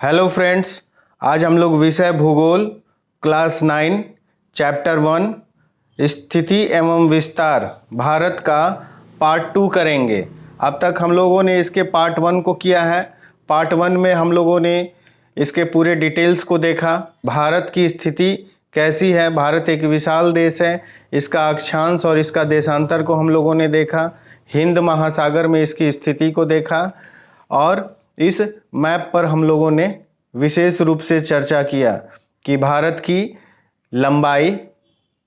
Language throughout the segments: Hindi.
हेलो फ्रेंड्स, आज हम लोग विषय भूगोल क्लास 9 चैप्टर 1 स्थिति एवं विस्तार भारत का पार्ट 2 करेंगे। अब तक हम लोगों ने इसके पार्ट 1 को किया है। पार्ट 1 में हम लोगों ने इसके पूरे डिटेल्स को देखा। भारत की स्थिति कैसी है, भारत एक विशाल देश है, इसका अक्षांश और इसका देशांतर को हम लोगों ने देखा। हिंद महासागर में इसकी स्थिति को देखा और इस मैप पर हम लोगों ने विशेष रूप से चर्चा किया कि भारत की लंबाई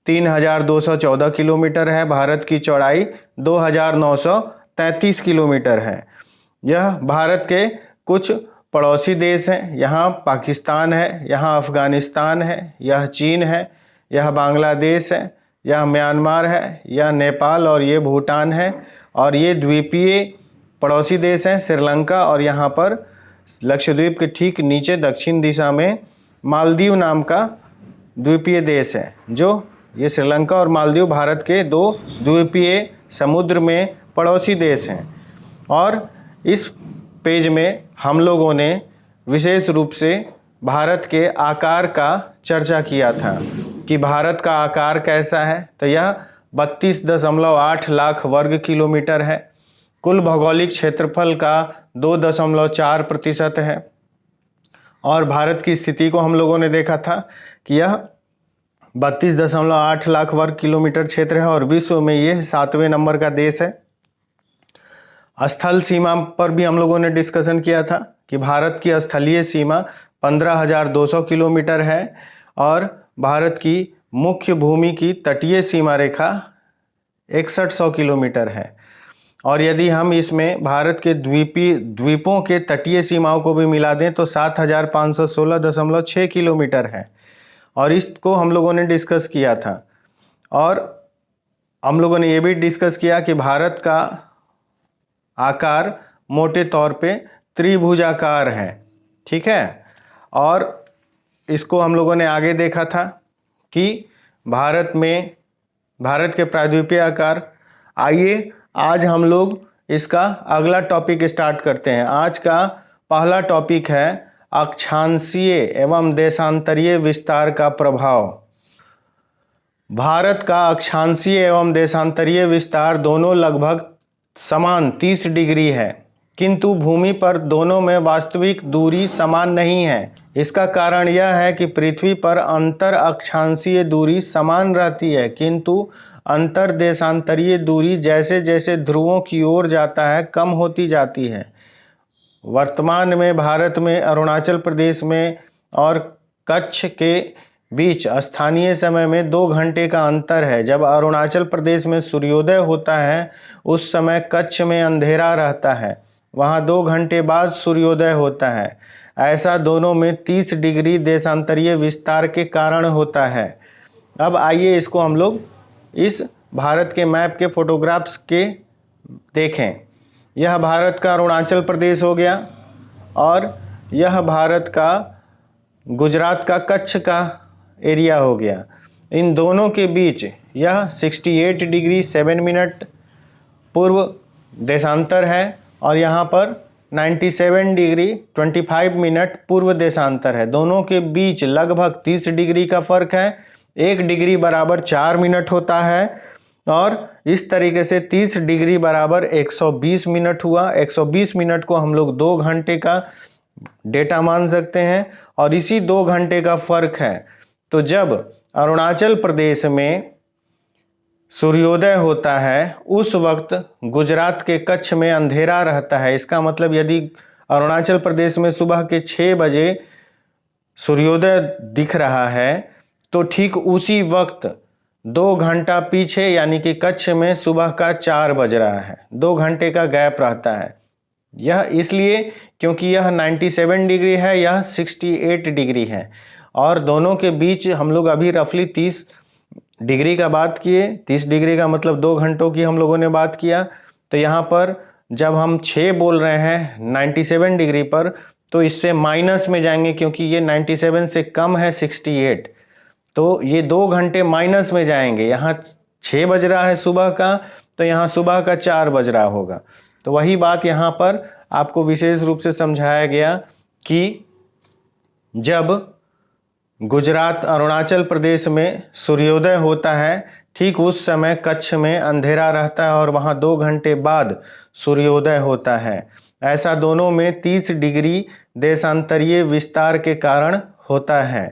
3214 किलोमीटर है, भारत की चौड़ाई 2933 किलोमीटर है। यह भारत के कुछ पड़ोसी देश हैं। यहाँ पाकिस्तान है, यहाँ अफ़गानिस्तान है, यह चीन है, यह बांग्लादेश है, यह म्यांमार है, यह नेपाल और ये भूटान है। और ये द्वीपीय पड़ोसी देश हैं श्रीलंका, और यहाँ पर लक्षद्वीप के ठीक नीचे दक्षिण दिशा में मालदीव नाम का द्वीपीय देश है। जो ये श्रीलंका और मालदीव भारत के दो द्वीपीय समुद्र में पड़ोसी देश हैं। और इस पेज में हम लोगों ने विशेष रूप से भारत के आकार का चर्चा किया था कि भारत का आकार कैसा है। तो यह 32.8 लाख वर्ग किलोमीटर है। कुल भौगोलिक क्षेत्रफल का 2.4% है। और भारत की स्थिति को हम लोगों ने देखा था कि यह 32.8 लाख वर्ग किलोमीटर क्षेत्र है और विश्व में यह 7वें नंबर का देश है। स्थल सीमा पर भी हम लोगों ने डिस्कशन किया था कि भारत की स्थलीय सीमा 15,200 किलोमीटर है और भारत की मुख्य भूमि की तटीय सीमा रेखा 6100 किलोमीटर है। और यदि हम इसमें भारत के द्वीपों के तटीय सीमाओं को भी मिला दें तो 7516.6 किलोमीटर है। और इसको हम लोगों ने डिस्कस किया था। और हम लोगों ने ये भी डिस्कस किया कि भारत का आकार मोटे तौर पे त्रिभुजाकार है, ठीक है। और इसको हम लोगों ने आगे देखा था कि भारत के प्रायद्वीपीय आकार। आइए आज हम लोग इसका अगला टॉपिक स्टार्ट करते हैं। आज का पहला टॉपिक है अक्षांशीय एवं देशांतरीय विस्तार का प्रभाव। भारत का अक्षांशीय एवं देशांतरीय विस्तार दोनों लगभग समान 30 डिग्री है, किंतु भूमि पर दोनों में वास्तविक दूरी समान नहीं है। इसका कारण यह है कि पृथ्वी पर अंतर अक्षांशीय दूरी समान रहती है, किंतु अंतर देशांतरीय दूरी जैसे जैसे ध्रुवों की ओर जाता है कम होती जाती है। वर्तमान में भारत में अरुणाचल प्रदेश में और कच्छ के बीच स्थानीय समय में 2 घंटे का अंतर है। जब अरुणाचल प्रदेश में सूर्योदय होता है उस समय कच्छ में अंधेरा रहता है, वहाँ 2 घंटे बाद सूर्योदय होता है। ऐसा दोनों में 30 डिग्री देशांतरीय विस्तार के कारण होता है। अब आइए इसको हम लोग इस भारत के मैप के फोटोग्राफ्स के देखें। यह भारत का अरुणाचल प्रदेश हो गया और यह भारत का गुजरात का कच्छ का एरिया हो गया। इन दोनों के बीच यह 68 डिग्री 7 मिनट पूर्व देशांतर है और यहाँ पर 97 डिग्री 25 मिनट पूर्व देशांतर है। दोनों के बीच लगभग 30 डिग्री का फर्क है। 1 डिग्री बराबर 4 मिनट होता है और इस तरीके से 30 डिग्री बराबर 120 मिनट हुआ। 120 मिनट को हम लोग 2 घंटे का डेटा मान सकते हैं और इसी 2 घंटे का फर्क है। तो जब अरुणाचल प्रदेश में सूर्योदय होता है उस वक्त गुजरात के कच्छ में अंधेरा रहता है। इसका मतलब यदि अरुणाचल प्रदेश में सुबह के 6 बजे सूर्योदय दिख रहा है तो ठीक उसी वक्त 2 घंटा पीछे यानी कि कच्छ में सुबह का 4 बज रहा है। 2 घंटे का गैप रहता है। यह इसलिए क्योंकि यह 97 डिग्री है, यह 68 डिग्री है और दोनों के बीच हम लोग अभी रफली 30 डिग्री का बात किए। 30 डिग्री का मतलब 2 घंटों की हम लोगों ने बात किया। तो यहाँ पर जब हम 6 बोल रहे हैं 97 डिग्री पर तो इससे माइनस में जाएंगे क्योंकि ये 97 से कम है 68, तो ये 2 घंटे माइनस में जाएंगे। यहाँ 6 बज रहा है सुबह का तो यहाँ सुबह का 4 बज रहा होगा। तो वही बात यहाँ पर आपको विशेष रूप से समझाया गया कि जब गुजरात अरुणाचल प्रदेश में सूर्योदय होता है, ठीक उस समय कच्छ में अंधेरा रहता है और वहाँ 2 घंटे बाद सूर्योदय होता है। ऐसा दोनों में 30 डिग्री देशांतरीय विस्तार के कारण होता है।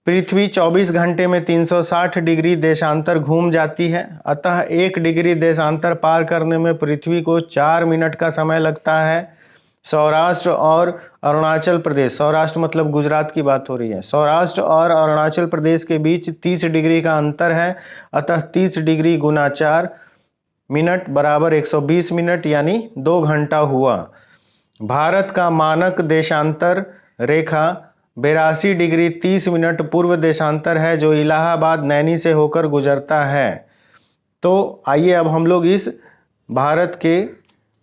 पृथ्वी 24 घंटे में 360 डिग्री देशांतर घूम जाती है, अतः 1 डिग्री देशांतर पार करने में पृथ्वी को 4 मिनट का समय लगता है। सौराष्ट्र और अरुणाचल प्रदेश, सौराष्ट्र मतलब गुजरात की बात हो रही है, सौराष्ट्र और अरुणाचल प्रदेश के बीच 30 डिग्री का अंतर है, अतः 30 डिग्री गुना 4 मिनट बराबर 120 मिनट यानी 2 घंटा हुआ। भारत का मानक देशांतर रेखा 82 डिग्री 30 मिनट पूर्व देशांतर है, जो इलाहाबाद नैनी से होकर गुजरता है। तो आइए अब हम लोग इस भारत के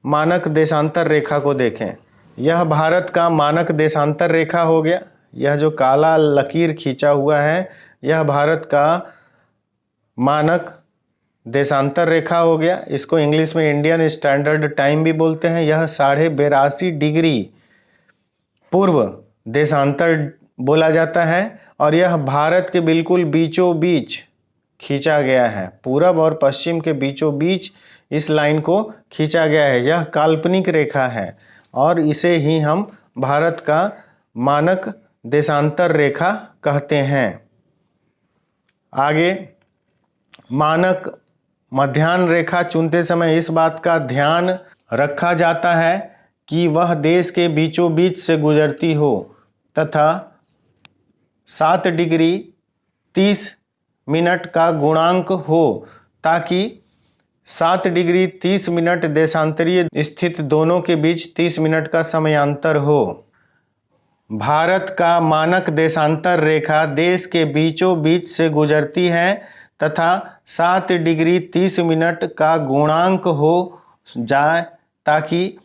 मानक देशांतर रेखा को देखें। यह भारत का मानक देशांतर रेखा हो गया। यह जो काला लकीर खींचा हुआ है, यह भारत का मानक देशांतर रेखा हो गया। इसको इंग्लिश में इंडियन स्टैंडर्ड टाइम भी बोलते हैं। यह 82.5 डिग्री पूर्व देशांतर बोला जाता है और यह भारत के बिल्कुल बीचों बीच खींचा गया है। पूरब और पश्चिम के बीचों बीच इस लाइन को खींचा गया है। यह काल्पनिक रेखा है और इसे ही हम भारत का मानक देशांतर रेखा कहते हैं। आगे, मानक मध्याह्न रेखा चुनते समय इस बात का ध्यान रखा जाता है कि वह देश के बीचों बीच से गुजरती हो तथा 7 डिग्री 30 मिनट का गुणांक हो, ताकि 7 डिग्री 30 मिनट देशांतरीय स्थित दोनों के बीच 30 मिनट का समयांतर हो। भारत का मानक देशांतर रेखा देश के बीचों बीच से गुजरती है तथा 7 डिग्री 30 मिनट का गुणांक हो जाए, ताकि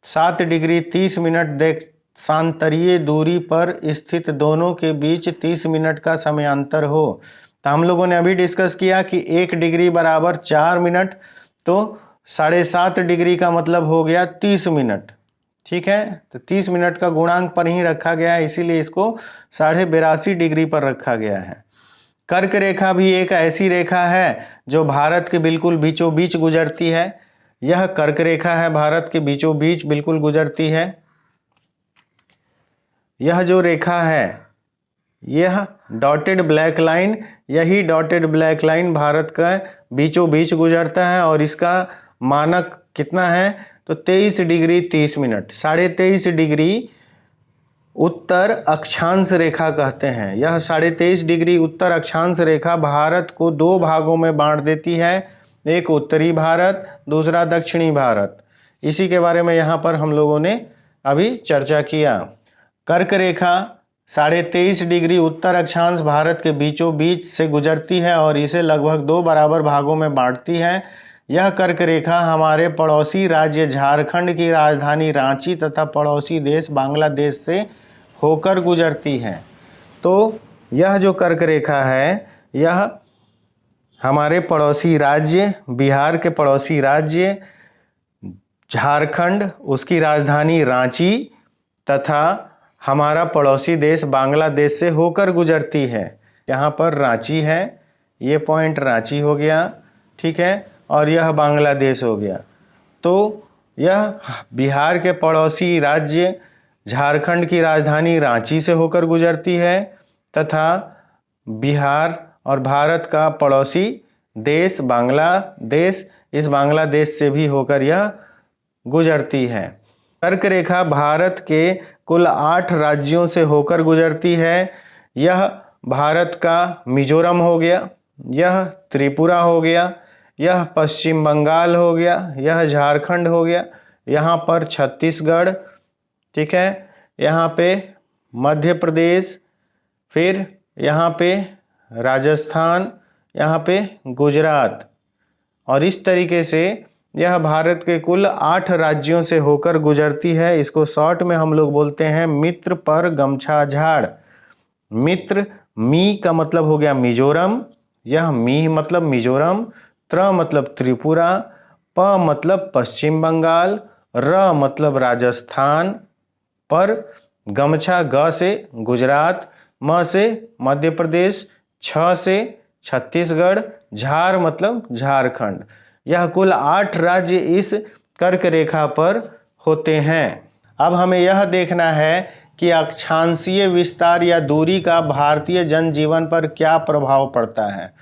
7 डिग्री 30 मिनट देशांतरीय दूरी पर स्थित दोनों के बीच 30 मिनट का समयांतर हो। तो हम लोगों ने अभी डिस्कस किया कि 1 डिग्री बराबर 4 मिनट, तो 7.5 डिग्री का मतलब हो गया 30 मिनट। ठीक है, तो 30 मिनट का गुणांक पर ही रखा गया है, इसीलिए इसको 82.5 डिग्री पर रखा गया है। कर्क रेखा भी एक ऐसी रेखा है जो भारत के बिल्कुल बीचों बीच गुजरती है। यह कर्क रेखा है, भारत के बीचों बीच बिल्कुल गुजरती है। यह जो रेखा है, यह डॉटेड ब्लैक लाइन, यही डॉटेड ब्लैक लाइन भारत का बीचों बीच गुजरता है और इसका मानक कितना है, तो 23 डिग्री 30 मिनट। 23.5 डिग्री उत्तर अक्षांश रेखा कहते हैं। यह 23.5 डिग्री उत्तर अक्षांश रेखा भारत को 2 भागों में बांट देती है, एक उत्तरी भारत, दूसरा दक्षिणी भारत। इसी के बारे में यहाँ पर हम लोगों ने अभी चर्चा किया। कर्क रेखा 23.5 डिग्री उत्तर अक्षांश भारत के बीचों बीच से गुजरती है और इसे लगभग 2 बराबर भागों में बांटती है। यह कर्क रेखा हमारे पड़ोसी राज्य झारखंड की राजधानी रांची तथा पड़ोसी देश बांग्लादेश से होकर गुजरती है। तो यह जो कर्क रेखा है, यह हमारे पड़ोसी राज्य, बिहार के पड़ोसी राज्य झारखंड, उसकी राजधानी रांची तथा हमारा पड़ोसी देश बांग्लादेश से होकर गुजरती है। यहाँ पर रांची है, ये पॉइंट रांची हो गया, ठीक है, और यह बांग्लादेश हो गया। तो यह बिहार के पड़ोसी राज्य झारखंड की राजधानी रांची से होकर गुजरती है तथा बिहार और भारत का पड़ोसी देश बांग्लादेश, इस बांग्लादेश से भी होकर यह गुजरती है। कर्क रेखा भारत के कुल 8 राज्यों से होकर गुजरती है। यह भारत का मिजोरम हो गया, यह त्रिपुरा हो गया, यह पश्चिम बंगाल हो गया, यह झारखंड हो गया, यहाँ पर छत्तीसगढ़, ठीक है, यहाँ पे मध्य प्रदेश, फिर यहाँ पे राजस्थान, यहाँ पे गुजरात, और इस तरीके से यह भारत के कुल 8 राज्यों से होकर गुजरती है। इसको शॉर्ट में हम लोग बोलते हैं मित्र पर गमछा झाड़। मित्र, मी का मतलब हो गया मिजोरम, यह मी मतलब मिजोरम, त्र मतलब त्रिपुरा, प मतलब पश्चिम बंगाल, र मतलब राजस्थान, पर गमछा ग से गुजरात, म से मध्य प्रदेश, छ से छत्तीसगढ़, झार मतलब झारखंड। यह कुल 8 राज्य इस कर्क रेखा पर होते हैं। अब हमें यह देखना है कि अक्षांशीय विस्तार या दूरी का भारतीय जनजीवन पर क्या प्रभाव पड़ता है।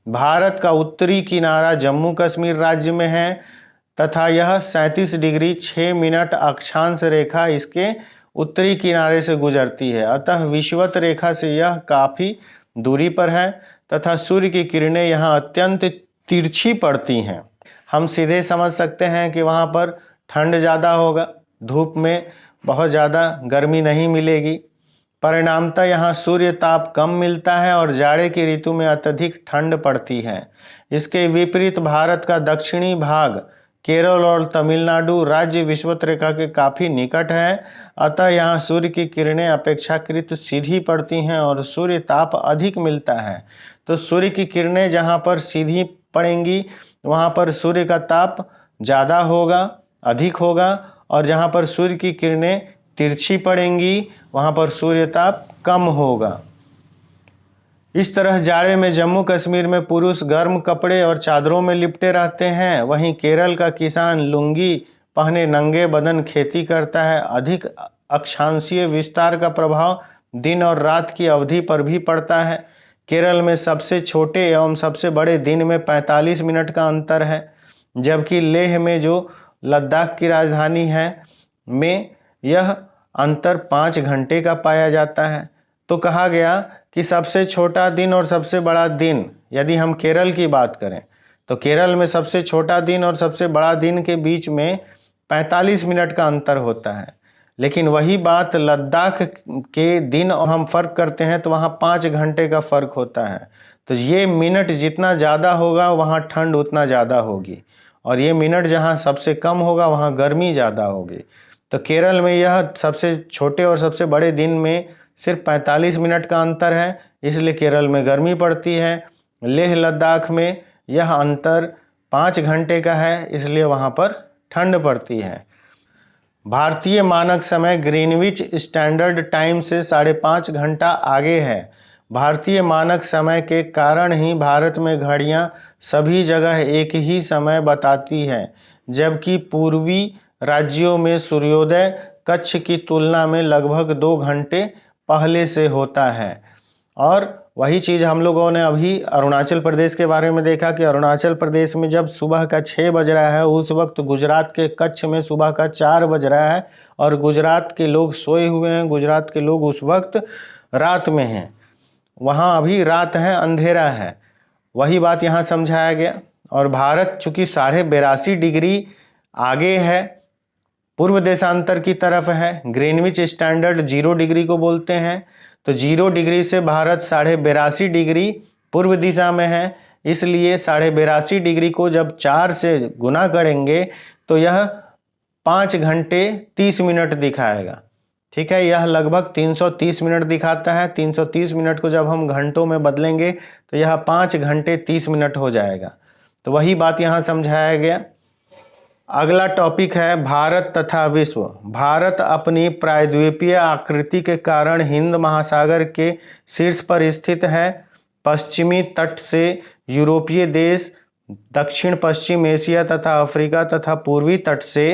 भारत का उत्तरी किनारा जम्मू कश्मीर राज्य में है तथा यह 37 डिग्री 6 मिनट अक्षांश रेखा इसके उत्तरी किनारे से गुजरती है। अतः विषुवत रेखा से यह काफ़ी दूरी पर है तथा सूर्य की किरणें यहाँ अत्यंत तिरछी पड़ती हैं। हम सीधे समझ सकते हैं कि वहाँ पर ठंड ज़्यादा होगा, धूप में बहुत ज़्यादा गर्मी नहीं मिलेगी। परिणामतः यहाँ सूर्य ताप कम मिलता है और जाड़े की ऋतु में अत्यधिक ठंड पड़ती है। इसके विपरीत भारत का दक्षिणी भाग केरल और तमिलनाडु राज्य विषुवत रेखा के काफ़ी निकट है। अतः यहाँ सूर्य की किरणें अपेक्षाकृत सीधी पड़ती हैं और सूर्य ताप अधिक मिलता है। तो सूर्य की किरणें जहाँ पर सीधी पड़ेंगी वहाँ पर सूर्य का ताप ज़्यादा होगा, अधिक होगा, और जहाँ पर सूर्य की किरणें तिरछी पड़ेंगी वहाँ पर सूर्य ताप कम होगा। इस तरह जाड़े में जम्मू कश्मीर में पुरुष गर्म कपड़े और चादरों में लिपटे रहते हैं, वहीं केरल का किसान लुंगी पहने नंगे बदन खेती करता है। अधिक अक्षांशीय विस्तार का प्रभाव दिन और रात की अवधि पर भी पड़ता है। केरल में सबसे छोटे एवं सबसे बड़े दिन में 45 मिनट का अंतर है, जबकि लेह में जो लद्दाख की राजधानी है में यह अंतर 5 घंटे का पाया जाता है। तो कहा गया कि सबसे छोटा दिन और सबसे बड़ा दिन, यदि हम केरल की बात करें तो केरल में सबसे छोटा दिन और सबसे बड़ा दिन के बीच में 45 मिनट का अंतर होता है। लेकिन वही बात लद्दाख के दिन और हम फ़र्क करते हैं तो वहाँ 5 घंटे का फ़र्क होता है। तो ये मिनट जितना ज़्यादा होगा वहाँ ठंड उतना ज़्यादा होगी, और ये मिनट जहाँ सबसे कम होगा वहाँ गर्मी ज़्यादा होगी। तो केरल में यह सबसे छोटे और सबसे बड़े दिन में सिर्फ 45 मिनट का अंतर है, इसलिए केरल में गर्मी पड़ती है। लेह लद्दाख में यह अंतर 5 घंटे का है, इसलिए वहाँ पर ठंड पड़ती है। भारतीय मानक समय ग्रीनविच स्टैंडर्ड टाइम से 5.5 घंटा आगे है। भारतीय मानक समय के कारण ही भारत में घड़ियाँ सभी जगह एक ही समय बताती है, जबकि पूर्वी राज्यों में सूर्योदय कच्छ की तुलना में लगभग 2 घंटे पहले से होता है। और वही चीज़ हम लोगों ने अभी अरुणाचल प्रदेश के बारे में देखा कि अरुणाचल प्रदेश में जब सुबह का 6 बज रहा है उस वक्त गुजरात के कच्छ में सुबह का 4 बज रहा है और गुजरात के लोग सोए हुए हैं, गुजरात के लोग उस वक्त रात में हैं, वहाँ अभी रात है, अंधेरा है। वही बात यहाँ समझाया गया। और भारत चूँकि 82.5 डिग्री आगे है, पूर्व देशांतर की तरफ है, ग्रीनविच स्टैंडर्ड 0 डिग्री को बोलते हैं, तो 0 डिग्री से भारत 82.5 डिग्री पूर्व दिशा में है, इसलिए 82.5 डिग्री को जब 4 से गुना करेंगे तो यह 5 घंटे 30 मिनट दिखाएगा। ठीक है, यह लगभग 330 मिनट दिखाता है। 330 मिनट को जब हम घंटों में बदलेंगे तो यह 5 घंटे 30 मिनट हो जाएगा। तो वही बात यहाँ समझाया गया। अगला टॉपिक है भारत तथा विश्व। भारत अपनी प्रायद्वीपीय आकृति के कारण हिंद महासागर के शीर्ष पर स्थित है। पश्चिमी तट से यूरोपीय देश, दक्षिण पश्चिम एशिया तथा अफ्रीका तथा पूर्वी तट से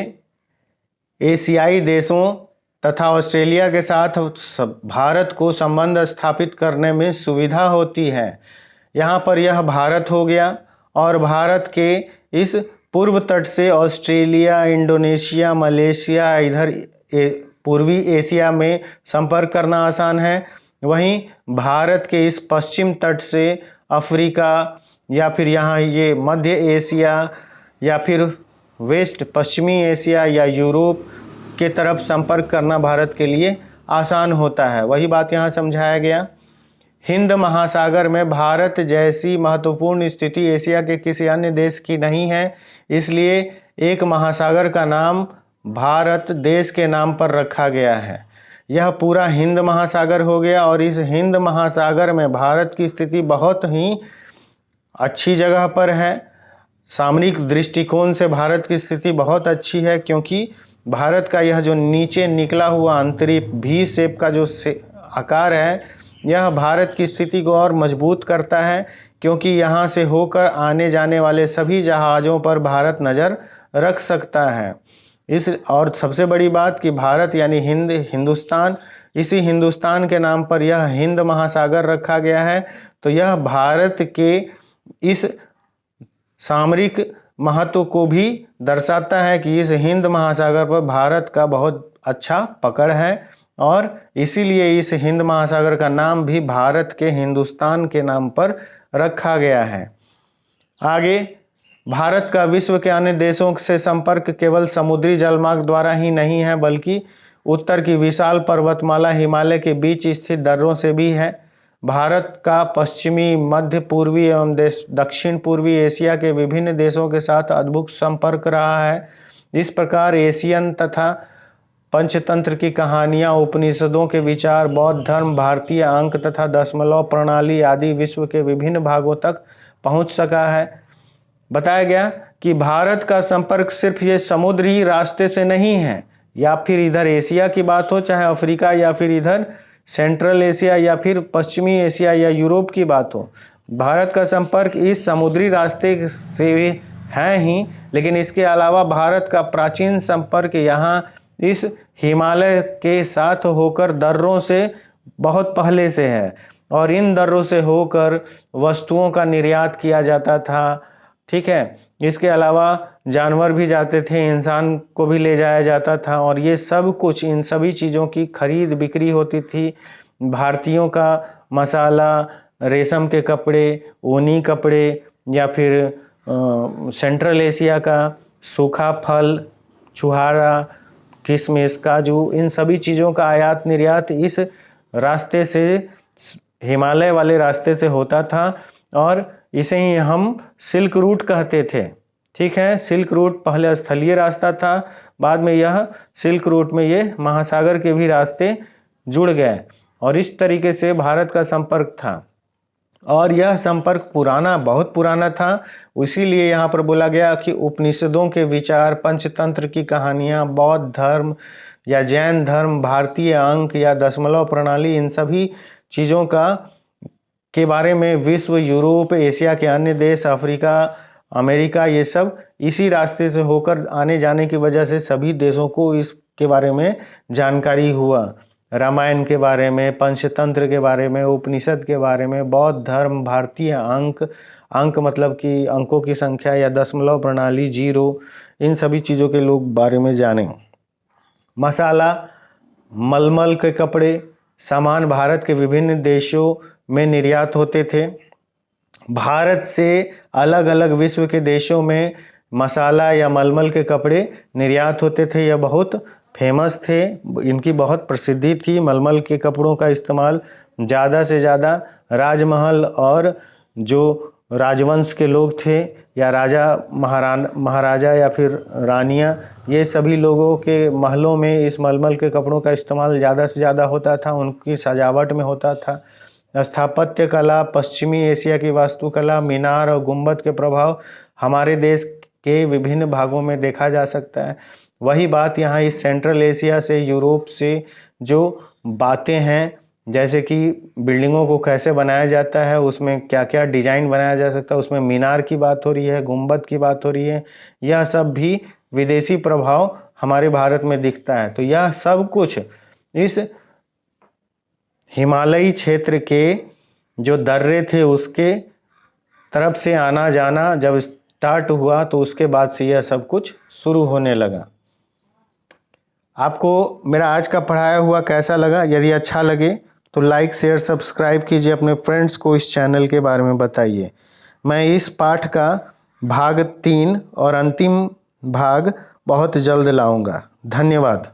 एशियाई देशों तथा ऑस्ट्रेलिया के साथ भारत को संबंध स्थापित करने में सुविधा होती है। यहाँ पर यह भारत हो गया, और भारत के इस पूर्व तट से ऑस्ट्रेलिया, इंडोनेशिया, मलेशिया, इधर पूर्वी एशिया में संपर्क करना आसान है। वहीं भारत के इस पश्चिम तट से अफ्रीका या फिर यहाँ ये मध्य एशिया या फिर वेस्ट पश्चिमी एशिया या यूरोप के तरफ संपर्क करना भारत के लिए आसान होता है। वही बात यहाँ समझाया गया। हिंद महासागर में भारत जैसी महत्वपूर्ण स्थिति एशिया के किसी अन्य देश की नहीं है, इसलिए एक महासागर का नाम भारत देश के नाम पर रखा गया है। यह पूरा हिंद महासागर हो गया, और इस हिंद महासागर में भारत की स्थिति बहुत ही अच्छी जगह पर है। सामरिक दृष्टिकोण से भारत की स्थिति बहुत अच्छी है, क्योंकि भारत का यह जो नीचे निकला हुआ अंतरिक्ष भी शेप का जो आकार है, यह भारत की स्थिति को और मजबूत करता है, क्योंकि यहाँ से होकर आने जाने वाले सभी जहाज़ों पर भारत नज़र रख सकता है। और सबसे बड़ी बात कि भारत यानी हिंदुस्तान, इसी हिंदुस्तान के नाम पर यह हिंद महासागर रखा गया है। तो यह भारत के इस सामरिक महत्व को भी दर्शाता है कि इस हिंद महासागर पर भारत का बहुत अच्छा पकड़ है, और इसीलिए इस हिंद महासागर का नाम भी भारत के हिंदुस्तान के नाम पर रखा गया है। आगे, भारत का विश्व के अन्य देशों से संपर्क केवल समुद्री जलमार्ग द्वारा ही नहीं है, बल्कि उत्तर की विशाल पर्वतमाला हिमालय के बीच स्थित दर्रों से भी है। भारत का पश्चिमी, मध्य पूर्वी एवं दक्षिण पूर्वी एशिया के विभिन्न देशों के साथ अद्भुत संपर्क रहा है। इस प्रकार एशियन तथा पंचतंत्र की कहानियाँ, उपनिषदों के विचार, बौद्ध धर्म, भारतीय अंक तथा दशमलव प्रणाली आदि विश्व के विभिन्न भागों तक पहुँच सका है। बताया गया कि भारत का संपर्क सिर्फ ये समुद्री रास्ते से नहीं है, या फिर इधर एशिया की बात हो, चाहे अफ्रीका, या फिर इधर सेंट्रल एशिया, या फिर पश्चिमी एशिया या यूरोप की बात हो। भारत का संपर्क इस समुद्री रास्ते से है ही, लेकिन इसके अलावा भारत का प्राचीन संपर्क यहाँ इस हिमालय के साथ होकर दर्रों से बहुत पहले से है, और इन दर्रों से होकर वस्तुओं का निर्यात किया जाता था। ठीक है, इसके अलावा जानवर भी जाते थे, इंसान को भी ले जाया जाता था, और ये सब कुछ, इन सभी चीज़ों की खरीद बिक्री होती थी। भारतीयों का मसाला, रेशम के कपड़े, ऊनी कपड़े, या फिर सेंट्रल एशिया का सूखा फल, छुहारा, किशमिश, काजू, इन सभी चीज़ों का आयात निर्यात इस रास्ते से, हिमालय वाले रास्ते से होता था, और इसे ही हम सिल्क रूट कहते थे। ठीक है, सिल्क रूट पहले स्थलीय रास्ता था, बाद में यह सिल्क रूट में ये महासागर के भी रास्ते जुड़ गए, और इस तरीके से भारत का संपर्क था। और यह संपर्क पुराना, बहुत पुराना था। इसीलिए यहाँ पर बोला गया कि उपनिषदों के विचार, पंचतंत्र की कहानियाँ, बौद्ध धर्म या जैन धर्म, भारतीय अंक या दशमलव प्रणाली, इन सभी चीज़ों के बारे में विश्व, यूरोप, एशिया के अन्य देश, अफ्रीका, अमेरिका, ये सब इसी रास्ते से होकर आने जाने की वजह से सभी देशों को इसके बारे में जानकारी हुआ। रामायण के बारे में, पंचतंत्र के बारे में, उपनिषद के बारे में, बौद्ध धर्म, भारतीय अंक मतलब कि अंकों की संख्या, या दशमलव प्रणाली, जीरो, इन सभी चीज़ों के लोग बारे में जाने। मसाला, मलमल के कपड़े, सामान भारत के विभिन्न देशों में निर्यात होते थे। भारत से अलग अलग विश्व के देशों में मसाला या मलमल के कपड़े निर्यात होते थे। यह बहुत फेमस थे, इनकी बहुत प्रसिद्धि थी। मलमल के कपड़ों का इस्तेमाल ज़्यादा से ज़्यादा राजमहल और जो राजवंश के लोग थे, या राजा महाराजा या फिर रानियां, ये सभी लोगों के महलों में इस मलमल के कपड़ों का इस्तेमाल ज़्यादा से ज़्यादा होता था, उनकी सजावट में होता था। स्थापत्य कला, पश्चिमी एशिया की वास्तुकला, मीनार और गुंबद के प्रभाव हमारे देश के विभिन्न भागों में देखा जा सकता है। वही बात यहाँ इस सेंट्रल एशिया से, यूरोप से जो बातें हैं, जैसे कि बिल्डिंगों को कैसे बनाया जाता है, उसमें क्या क्या डिजाइन बनाया जा सकता है, उसमें मीनार की बात हो रही है, गुंबद की बात हो रही है, यह सब भी विदेशी प्रभाव हमारे भारत में दिखता है। तो यह सब कुछ इस हिमालयी क्षेत्र के जो दर्रे थे उसके तरफ से आना जाना जब स्टार्ट हुआ, तो उसके बाद से यह सब कुछ शुरू होने लगा। आपको मेरा आज का पढ़ाया हुआ कैसा लगा? यदि अच्छा लगे तो लाइक, शेयर, सब्सक्राइब कीजिए, अपने फ्रेंड्स को इस चैनल के बारे में बताइए। मैं इस पाठ का भाग 3 और अंतिम भाग बहुत जल्द लाऊंगा। धन्यवाद।